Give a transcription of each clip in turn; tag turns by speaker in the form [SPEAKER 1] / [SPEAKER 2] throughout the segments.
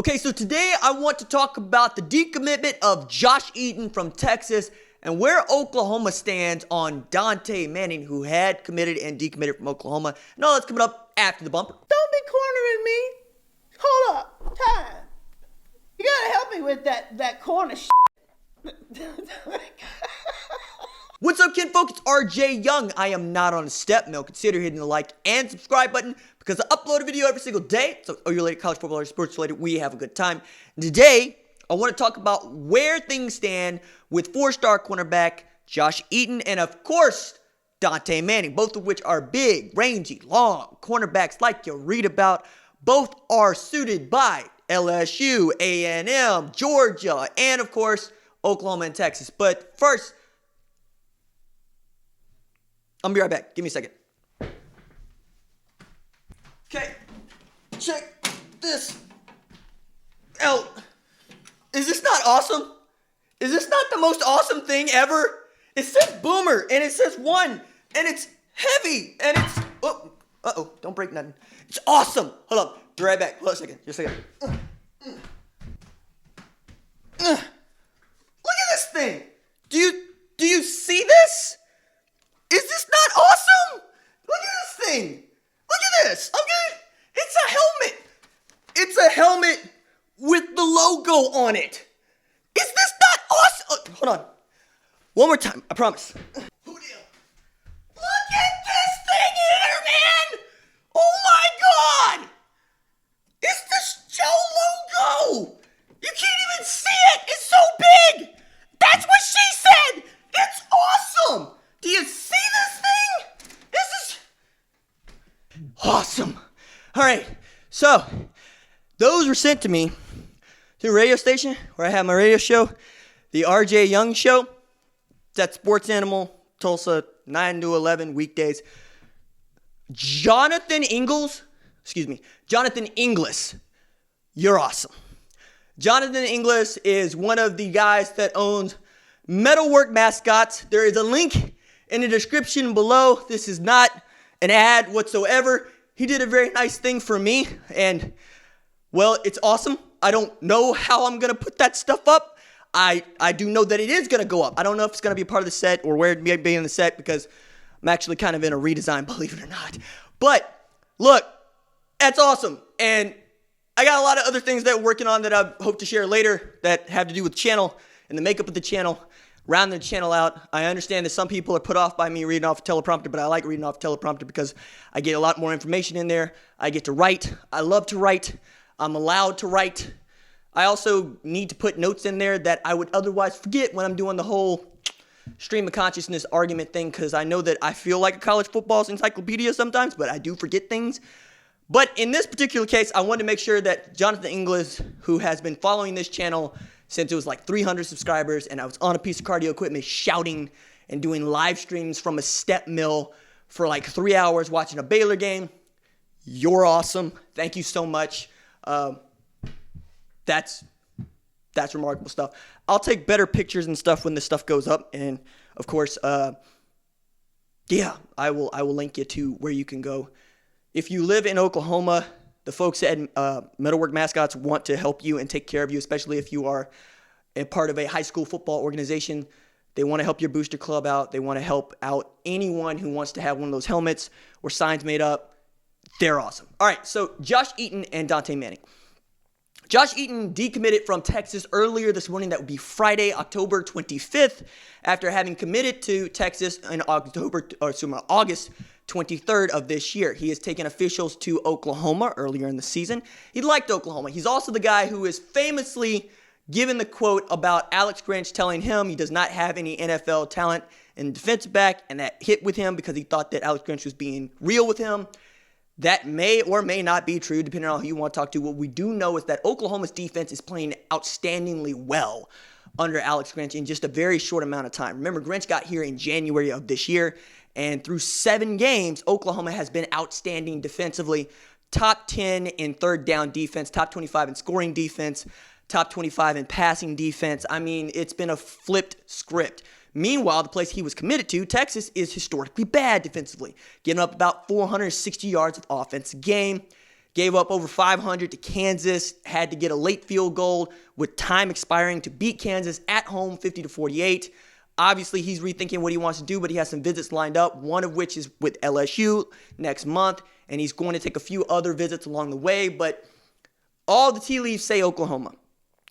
[SPEAKER 1] Okay, so today I want to talk about the decommitment of Josh Eaton from Texas and where Oklahoma stands on Dontae Manning, who had committed and decommitted from Oklahoma. And all that's coming up after the bumper.
[SPEAKER 2] Don't be cornering me. Hold up. Time. You gotta help me with that corner shit.
[SPEAKER 1] What's up, kinfolk? It's RJ Young. I am not on a step mill. Consider hitting the like and subscribe button because I upload a video every single day. So, you're related college football or sports related, we have a good time. And today, I want to talk about where things stand with four-star cornerback Josh Eaton and, of course, Dontae Manning, both of which are big, rangy, long cornerbacks like you read about. Both are suited by LSU, A&M, Georgia, and, of course, Oklahoma and Texas. But first, I'm gonna be right back. Give me a second. Okay, check this out. Is this not awesome? Is this not the most awesome thing ever? It says boomer, and it says one, and it's heavy, and it's, uh-oh, don't break nothing. It's awesome. Hold on, be right back. Hold on a second, just a second. Look at this thing. Do you see this? Is this not awesome? Look at this thing. Look at this. Okay, it's a helmet. It's a helmet with the logo on it. Is this not awesome? Oh, hold on. One more time, I promise. Who deal? Look at this thing here, man. Oh my God. It's the show logo. You can't even see it. It's so big. That's what she said. It's awesome. Do you see this thing? This is awesome. All right, so those were sent to me through a radio station where I have my radio show, the RJ Young Show. It's at Sports Animal, Tulsa, 9 to 11 weekdays. Jonathan Inglis, you're awesome. Jonathan Inglis is one of the guys that owns Metalwork Mascots. There is a link in the description below. This is not an ad whatsoever. He did a very nice thing for me, and, well, it's awesome. I don't know how I'm going to put that stuff up. I do know that it is going to go up. I don't know if it's going to be a part of the set or where it may be in the set because I'm actually kind of in a redesign, believe it or not. But, look, that's awesome, and I got a lot of other things that we're working on that I hope to share later that have to do with the channel and the makeup of the channel. Round the channel out. I understand that some people are put off by me reading off a teleprompter, but I like reading off a teleprompter because I get a lot more information in there. I get to write. I love to write. I'm allowed to write. I also need to put notes in there that I would otherwise forget when I'm doing the whole stream of consciousness argument thing, because I know that I feel like a college football encyclopedia sometimes, but I do forget things. But in this particular case, I wanted to make sure that Jonathan Inglis, who has been following this channel since it was like 300 subscribers, and I was on a piece of cardio equipment shouting and doing live streams from a step mill for like 3 hours watching a Baylor game. You're awesome. Thank you so much. That's remarkable stuff. I'll take better pictures and stuff when this stuff goes up, and of course, yeah, I will link you to where you can go. If you live in Oklahoma, the folks at Metalwork Mascots want to help you and take care of you, especially if you are a part of a high school football organization. They want to help your booster club out. They want to help out anyone who wants to have one of those helmets or signs made up. They're awesome. All right, so Josh Eaton and Dontae Manning. Josh Eaton decommitted from Texas earlier this morning. That would be Friday, October 25th, after having committed to Texas in August 23rd of this year. He has taken officials to Oklahoma earlier in the season. He liked Oklahoma. He's also the guy who is famously given the quote about Alex Grinch telling him he does not have any NFL talent in defensive back, and that hit with him because he thought that Alex Grinch was being real with him. That may or may not be true, depending on who you want to talk to. What we do know is that Oklahoma's defense is playing outstandingly well under Alex Grinch in just a very short amount of time. Remember, Grinch got here in January of this year, and through 7 games, Oklahoma has been outstanding defensively. Top 10 in third down defense, top 25 in scoring defense, top 25 in passing defense. I mean, it's been a flipped script. Meanwhile, the place he was committed to, Texas, is historically bad defensively, giving up about 460 yards of offense a game. Gave up over 500 to Kansas, had to get a late field goal with time expiring to beat Kansas at home 50-48. Obviously, he's rethinking what he wants to do, but he has some visits lined up, one of which is with LSU next month, and he's going to take a few other visits along the way, but all the tea leaves say Oklahoma.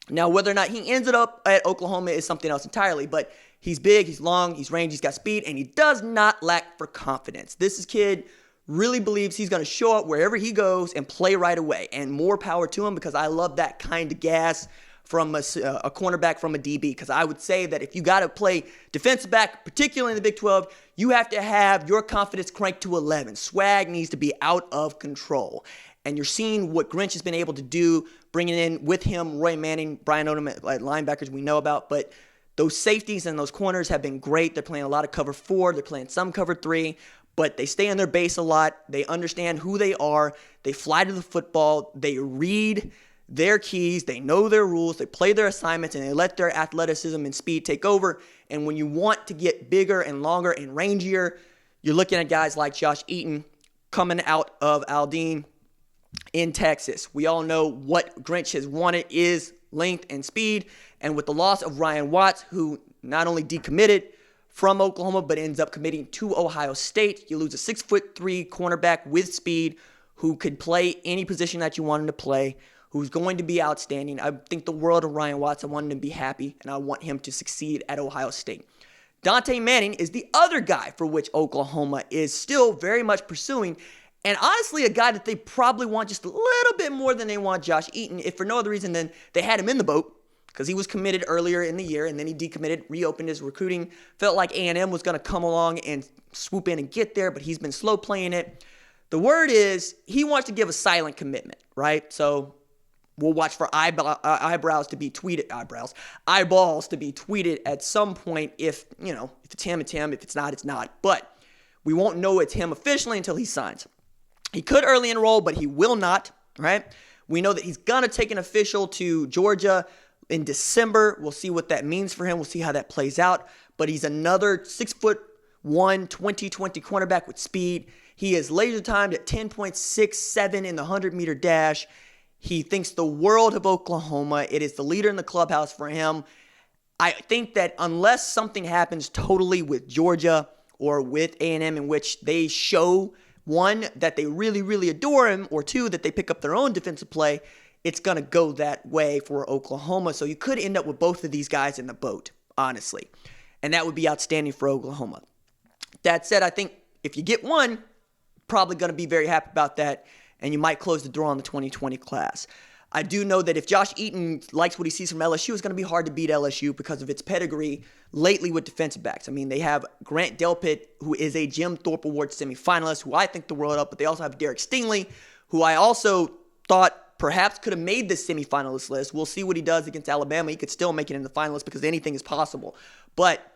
[SPEAKER 1] Now, whether or not he ends up at Oklahoma is something else entirely, but he's big, he's long, he's rangy, he's got speed, and he does not lack for confidence. This kid really believes he's going to show up wherever he goes and play right away, and more power to him because I love that kind of gas from a cornerback from a DB, because I would say that if you got to play defensive back, particularly in the Big 12, you have to have your confidence cranked to 11. Swag needs to be out of control. And you're seeing what Grinch has been able to do, bringing in with him Roy Manning, Brian Odom, linebackers we know about, but those safeties and those corners have been great. They're playing a lot of cover 4. They're playing some cover 3. But they stay on their base a lot. They understand who they are. They fly to the football. They read their keys. They know their rules. They play their assignments, and they let their athleticism and speed take over. And when you want to get bigger and longer and rangier, you're looking at guys like Josh Eaton coming out of Aldine in Texas. We all know what Grinch has wanted is length and speed. And with the loss of Ryan Watts, who not only decommitted from Oklahoma, but ends up committing to Ohio State. You lose a 6'3" cornerback with speed who could play any position that you want him to play, who's going to be outstanding. I think the world of Ryan Watts. I want him to be happy, and I want him to succeed at Ohio State. Dontae Manning is the other guy for which Oklahoma is still very much pursuing, and honestly a guy that they probably want just a little bit more than they want Josh Eaton, if for no other reason than they had him in the boat, because he was committed earlier in the year, and then he decommitted, reopened his recruiting. Felt like A&M was going to come along and swoop in and get there, but he's been slow playing it. The word is he wants to give a silent commitment, right? So we'll watch for eyeballs to be tweeted at some point. If it's him, it's him. If it's not, it's not. But we won't know it's him officially until he signs. He could early enroll, but he will not, right? We know that he's going to take an official to Georgia in December. We'll see what that means for him. We'll see how that plays out. But he's another 6'1", 2020 cornerback with speed. He is laser timed at 10.67 in the 100-meter dash. He thinks the world of Oklahoma. It is the leader in the clubhouse for him. I think that unless something happens totally with Georgia or with A&M in which they show, one, that they really, really adore him, or two, that they pick up their own defensive play, it's going to go that way for Oklahoma. So you could end up with both of these guys in the boat, honestly. And that would be outstanding for Oklahoma. That said, I think if you get one, probably going to be very happy about that, and you might close the door on the 2020 class. I do know that if Josh Eaton likes what he sees from LSU, it's going to be hard to beat LSU because of its pedigree lately with defensive backs. I mean, they have Grant Delpit, who is a Jim Thorpe Award semifinalist, who I think the world of, but they also have Derek Stingley, who I also thought perhaps could have made this semifinalist list. We'll see what he does against Alabama. He could still make it in the finalists because anything is possible. But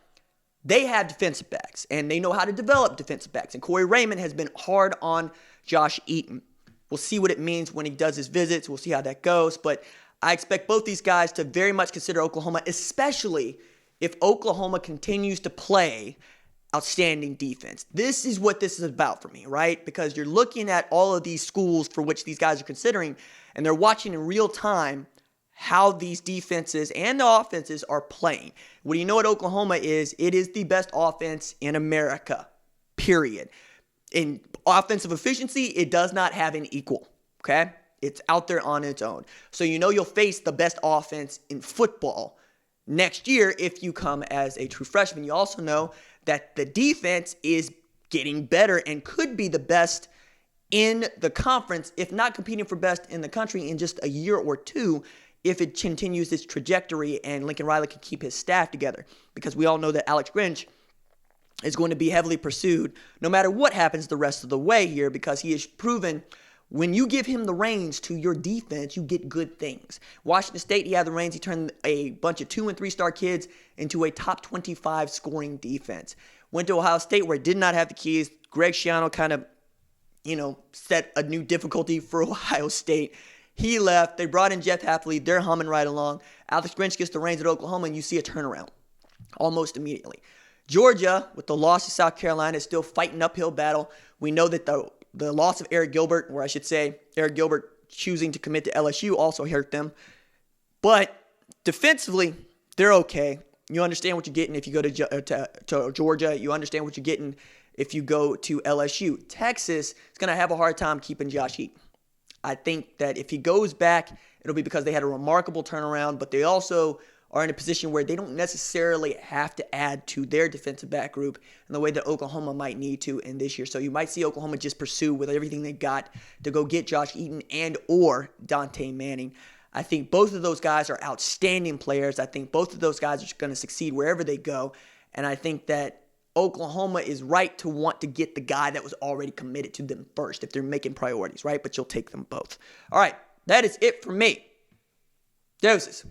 [SPEAKER 1] they have defensive backs, and they know how to develop defensive backs. And Corey Raymond has been hard on Josh Eaton. We'll see what it means when he does his visits. We'll see how that goes. But I expect both these guys to very much consider Oklahoma, especially if Oklahoma continues to play outstanding defense. This is what this is about for me, right? Because you're looking at all of these schools for which these guys are considering, and they're watching in real time how these defenses and the offenses are playing. What do you know what Oklahoma is? It is the best offense in America, period. In offensive efficiency, it does not have an equal, okay? It's out there on its own. So you know you'll face the best offense in football next year if you come as a true freshman. You also know that the defense is getting better and could be the best in the conference, if not competing for best in the country in just a year or two, if it continues its trajectory and Lincoln Riley can keep his staff together. Because we all know that Alex Grinch is going to be heavily pursued no matter what happens the rest of the way here, because he has proven when you give him the reins to your defense, you get good things. Washington State, he had the reins. He turned a bunch of 2- and 3-star kids into a top 25 scoring defense. Went to Ohio State where it did not have the keys. Greg Schiano kind of, set a new difficulty for Ohio State. He left. They brought in Jeff Hafley. They're humming right along. Alex Grinch gets the reins at Oklahoma, and you see a turnaround almost immediately. Georgia, with the loss to South Carolina, is still fighting uphill battle. We know that the the loss of Eric Gilbert, or I should say Eric Gilbert choosing to commit to LSU also hurt them. But defensively, they're okay. You understand what you're getting if you go to Georgia. You understand what you're getting if you go to LSU. Texas is going to have a hard time keeping Josh Eaton. I think that if he goes back, it'll be because they had a remarkable turnaround, but they also are in a position where they don't necessarily have to add to their defensive back group in the way that Oklahoma might need to in this year. So you might see Oklahoma just pursue with everything they got to go get Josh Eaton and or Dontae Manning. I think both of those guys are outstanding players. I think both of those guys are going to succeed wherever they go. And I think that Oklahoma is right to want to get the guy that was already committed to them first if they're making priorities, right? But you'll take them both. All right, that is it for me. Doses.